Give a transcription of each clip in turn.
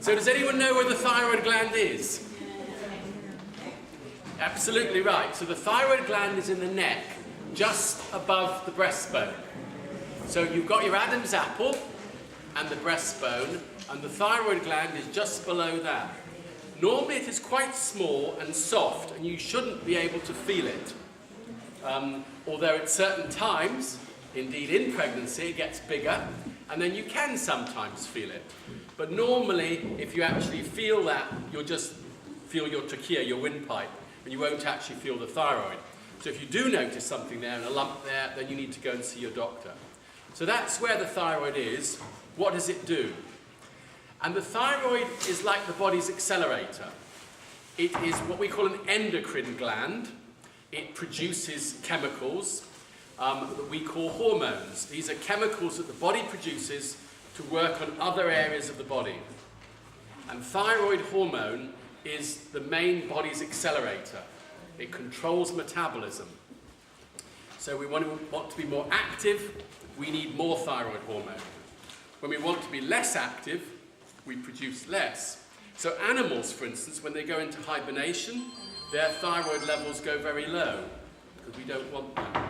So does anyone know where the thyroid gland is? Absolutely right. So the thyroid gland is in the neck, just above the breastbone. So you've got your Adam's apple and the breastbone, and the thyroid gland is just below that. Normally it is quite small and soft, and you shouldn't be able to feel it. Although at certain times, indeed in pregnancy, it gets bigger, and then you can sometimes feel it. But normally, if you actually feel that, you'll just feel your trachea, your windpipe, and you won't actually feel the thyroid. So if you do notice something there and a lump there, then you need to go and see your doctor. So that's where the thyroid is. What does it do? And the thyroid is like the body's accelerator. It is what we call an endocrine gland. It produces chemicals that we call hormones. These are chemicals that the body produces to work on other areas of the body. And thyroid hormone is the main body's accelerator. It controls metabolism. So we want to be more active, we need more thyroid hormone. When we want to be less active, we produce less. So animals, for instance, when they go into hibernation, their thyroid levels go very low, because we don't want them.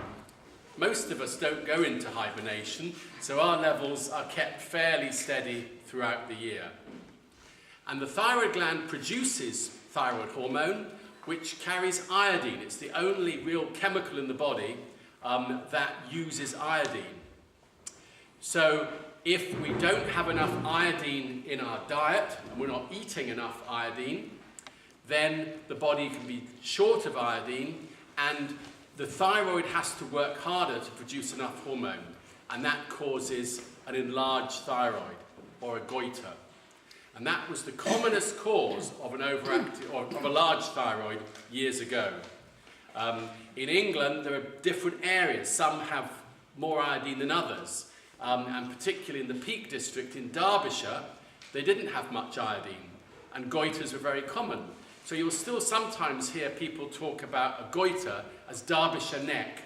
Most of us don't go into hibernation, so our levels are kept fairly steady throughout the year. And the thyroid gland produces thyroid hormone, which carries iodine. It's the only real chemical in the body that uses iodine. So if we don't have enough iodine in our diet, and we're not eating enough iodine, then the body can be short of iodine, and the thyroid has to work harder to produce enough hormone, and that causes an enlarged thyroid, or a goiter. And that was the commonest cause of an overactive, or of a large thyroid years ago. In England, there are different areas. Some have more iodine than others. And particularly in the Peak District in Derbyshire, they didn't have much iodine, and goiters were very common. So you'll still sometimes hear people talk about a goiter as Derbyshire neck,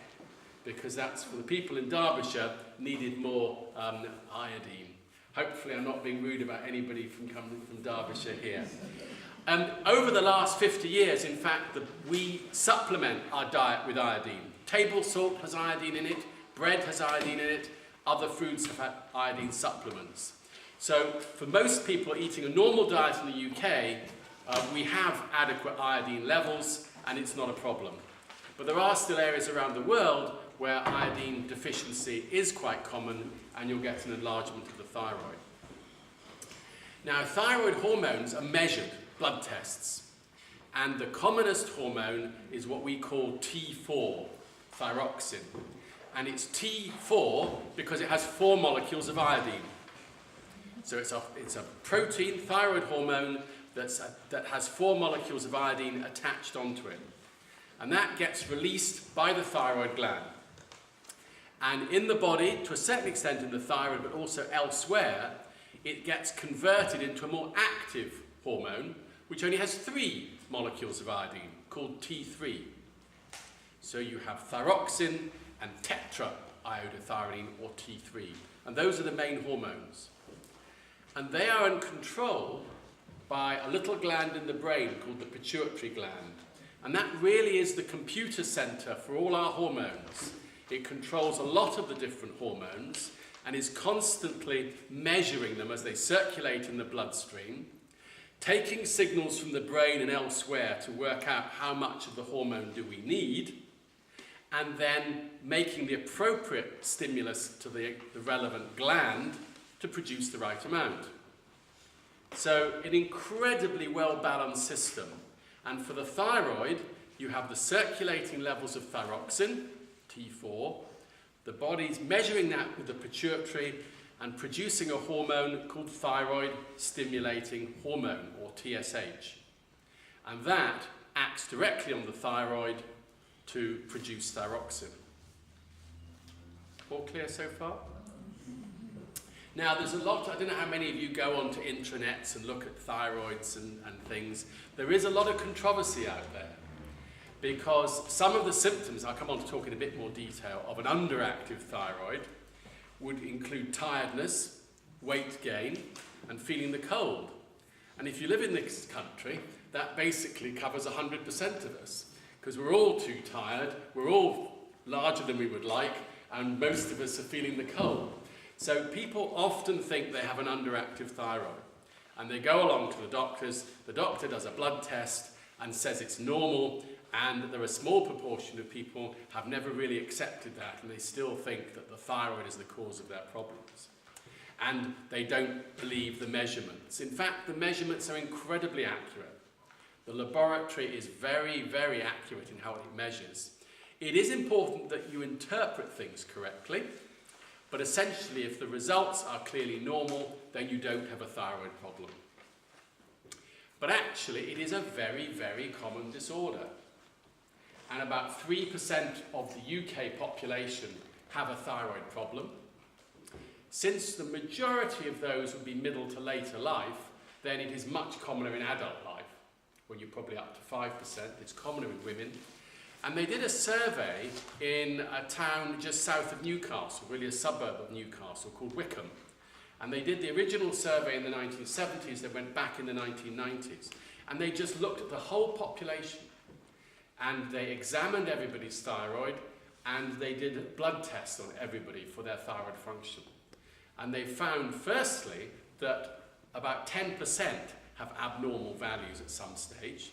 because that's for the people in Derbyshire needed more iodine. Hopefully I'm not being rude about anybody coming from Derbyshire here. Over the last 50 years, in fact, we supplement our diet with iodine. Table salt has iodine in it, bread has iodine in it, other foods have had iodine supplements. So for most people eating a normal diet in the UK, we have adequate iodine levels, and it's not a problem. But there are still areas around the world where iodine deficiency is quite common, and you'll get an enlargement of the thyroid. Now, thyroid hormones are measured, blood tests, and the commonest hormone is what we call T4, thyroxine. And it's T4 because it has 4 molecules of iodine. So it's a protein, thyroid hormone, that has 4 molecules of iodine attached onto it. And that gets released by the thyroid gland. And in the body, to a certain extent in the thyroid, but also elsewhere, it gets converted into a more active hormone, which only has 3 molecules of iodine, called T3. So you have thyroxine and tetraiodothyronine, or T3. And those are the main hormones. And they are in control by a little gland in the brain called the pituitary gland. And that really is the computer center for all our hormones. It controls a lot of the different hormones and is constantly measuring them as they circulate in the bloodstream, taking signals from the brain and elsewhere to work out how much of the hormone do we need, and then making the appropriate stimulus to the relevant gland to produce the right amount. So an incredibly well-balanced system. And for the thyroid, you have the circulating levels of thyroxine, T4. The body's measuring that with the pituitary and producing a hormone called thyroid stimulating hormone, or TSH. And that acts directly on the thyroid to produce thyroxine. All clear so far? Now, there's a lot, I don't know how many of you go onto intranets and look at thyroids and things. There is a lot of controversy out there, because some of the symptoms, I'll come on to talk in a bit more detail, of an underactive thyroid would include tiredness, weight gain, and feeling the cold. And if you live in this country, that basically covers 100% of us, because we're all too tired, we're all larger than we would like, and most of us are feeling the cold. So people often think they have an underactive thyroid, and they go along to the doctor does a blood test and says it's normal, and there are a small proportion of people have never really accepted that, and they still think that the thyroid is the cause of their problems. And they don't believe the measurements. In fact, the measurements are incredibly accurate. The laboratory is very, very accurate in how it measures. It is important that you interpret things correctly, but essentially if the results are clearly normal, then you don't have a thyroid problem. But actually, it is a very, very common disorder. And about 3% of the UK population have a thyroid problem. Since the majority of those would be middle to later life, then it is much commoner in adult life, when you're probably up to 5%. It's commoner in women. And they did a survey in a town just south of Newcastle, really a suburb of Newcastle, called Wickham. And they did the original survey in the 1970s, they went back in the 1990s. And they just looked at the whole population. And they examined everybody's thyroid, and they did blood tests on everybody for their thyroid function. And they found, firstly, that about 10% have abnormal values at some stage,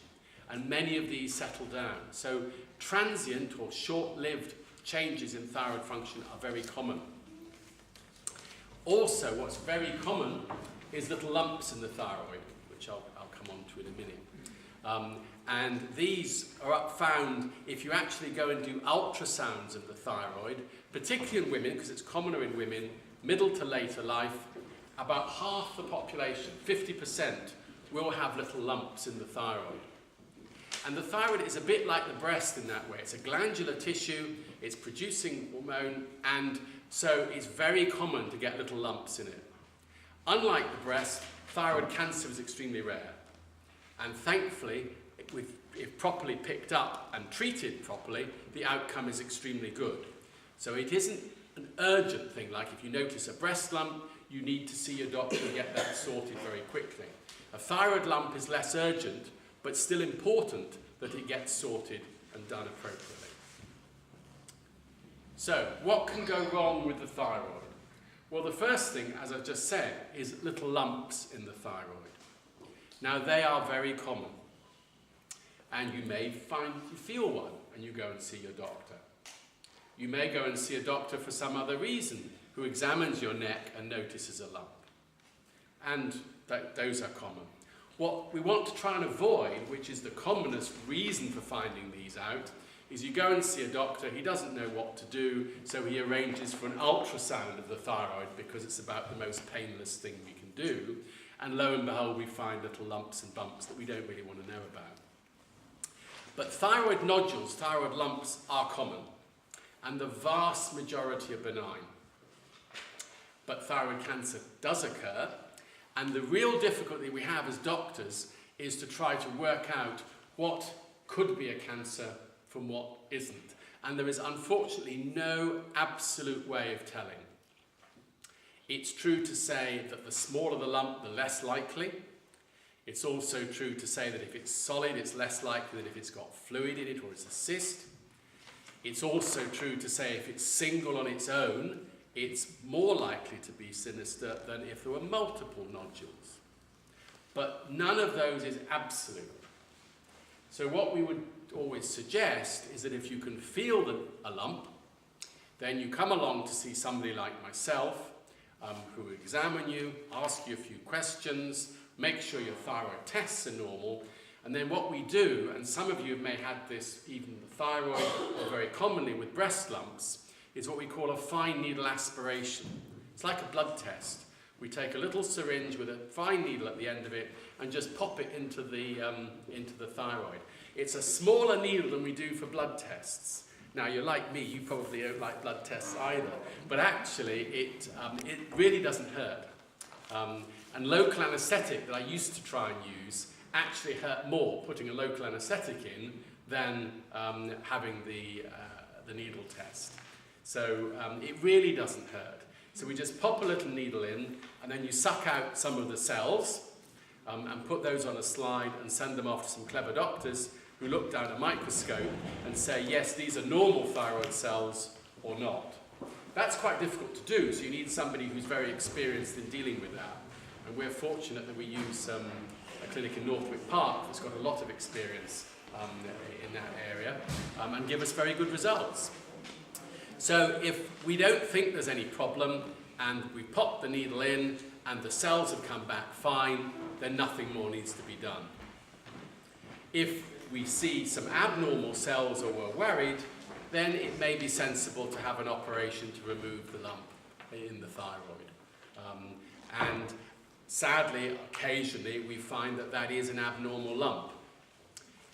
and many of these settle down. So transient or short-lived changes in thyroid function are very common. Also, what's very common is little lumps in the thyroid, which I'll come on to in a minute. And these are found if you actually go and do ultrasounds of the thyroid, particularly in women, because it's commoner in women, middle to later life. About half the population, 50%, will have little lumps in the thyroid. And the thyroid is a bit like the breast in that way. It's a glandular tissue, it's producing hormone, and so it's very common to get little lumps in it. Unlike the breast, thyroid cancer is extremely rare. And thankfully, if properly picked up and treated properly, the outcome is extremely good. So it isn't an urgent thing, like if you notice a breast lump, you need to see your doctor and get that sorted very quickly. A thyroid lump is less urgent, but still important that it gets sorted and done appropriately. So, what can go wrong with the thyroid? Well, the first thing, as I've just said, is little lumps in the thyroid. Now, they are very common. And you may find you feel one, and you go and see your doctor. You may go and see a doctor for some other reason, who examines your neck and notices a lump. And those are common. What we want to try and avoid, which is the commonest reason for finding these out, is you go and see a doctor, he doesn't know what to do, so he arranges for an ultrasound of the thyroid because it's about the most painless thing we can do, and lo and behold we find little lumps and bumps that we don't really want to know about. But thyroid nodules, thyroid lumps, are common, and the vast majority are benign. But thyroid cancer does occur, and the real difficulty we have as doctors is to try to work out what could be a cancer from what isn't. And there is unfortunately no absolute way of telling. It's true to say that the smaller the lump, the less likely. It's also true to say that if it's solid, it's less likely than if it's got fluid in it or it's a cyst. It's also true to say if it's single on its own, it's more likely to be sinister than if there were multiple nodules. But none of those is absolute. So what we would always suggest is that if you can feel a lump, then you come along to see somebody like myself, who will examine you, ask you a few questions, make sure your thyroid tests are normal, and then what we do, and some of you may have had this even with the thyroid, or very commonly with breast lumps, is what we call a fine needle aspiration. It's like a blood test. We take a little syringe with a fine needle at the end of it and just pop it into the thyroid. It's a smaller needle than we do for blood tests. Now, you're like me, you probably don't like blood tests either, but actually it really doesn't hurt. And local anaesthetic that I used to try and use actually hurt more putting a local anaesthetic in than having the needle test. So it really doesn't hurt. So we just pop a little needle in, and then you suck out some of the cells, and put those on a slide and send them off to some clever doctors who look down a microscope and say, yes, these are normal thyroid cells or not. That's quite difficult to do, so you need somebody who's very experienced in dealing with that. And we're fortunate that we use a clinic in Northwick Park that's got a lot of experience in that area and give us very good results. So if we don't think there's any problem and we pop the needle in and the cells have come back fine, then nothing more needs to be done. If we see some abnormal cells or we're worried, then it may be sensible to have an operation to remove the lump in the thyroid. And sadly, occasionally, we find that that is an abnormal lump,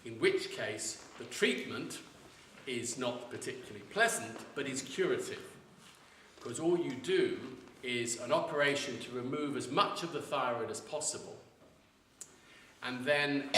in which case the treatment is not particularly pleasant, but is curative. Because all you do is an operation to remove as much of the thyroid as possible. And then